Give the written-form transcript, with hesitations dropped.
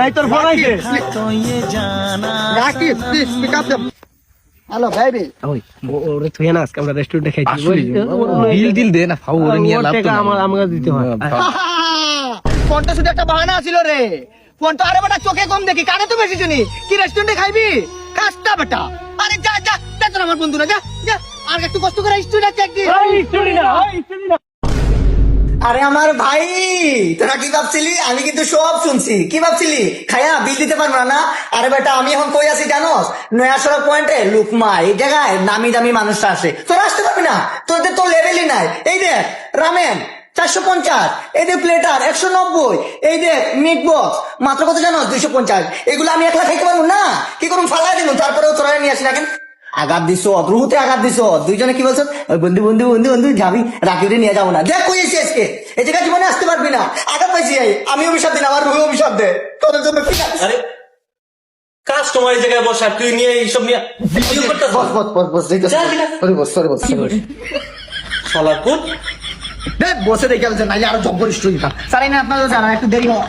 এই তোর ফোন আইছে Rakib please pick up the hello baby ওই ওরে তুই না আজকে আমরা রেস্টুরেন্টে খাইছি দিল দে না ফাউ ওরে নিয়ে লাভ তো আমাকে দিতে হয় ফোনটা শুধু একটা বাহানা ছিল রে ফোন তো আরে বেটা চোখে কম দেখি কানে তো বেশি শুনি কি রেস্টুরেন্টে খাইবি খাসটা বেটা আরে যা যা যা তোর আমার বন্ধু না যা যা আর একটু কষ্ট করে স্টুডেন্ট চেক দি আরে আমার ভাই তোরা কি ভাবছিলি আমি কিন্তু সব শুনছি কি ভাবছিলি খায়া বিল দিতে পারবো না আরে বেটা আমি এখন কই আছি জানোস নয়া সড়ক পয়েন্টে লুকমা এই জায়গায় নামি দামি মানুষরা আসে তোরা আসতে পারবি না তোদের তো লেভেলই নাই এই দেখ রামেন 450 এই দেখ প্লেটার 190 এই দেখ মিট বক্স মাত্র কত জানোস 250 এগুলো আমি একলা খাইতে পারবো না কি করুন ফালাই দিন তারপরেও তোরা নিয়ে আসি না কেন আঘাত দিছ রুহুতে আঘাত দিছ দুইজনে কি বলছো বন্ধু বন্ধু বন্ধু বন্ধু যাবি রাকিবরে নিয়ে যাবো না দেখ কই এসে আজকে এই জায়গায় জীবনে আসতে পারবি না আঘাত পাইছি আমি অভিশাপ দিন আমার রুহু অভিশাপ দে তোদের জন্য ঠিক আছে আরে কাস্টমার এই জায়গায় বসা তুই নিয়ে এইসব নিয়ে ভিডিও করতে বস বস বস boss sorry boss sorry boss শালা কোন দেখ বসে দেখে বলছে নাইলে আরো জব্বর স্টোরি স্যার না আপনারা জানা একটু দেরি হয়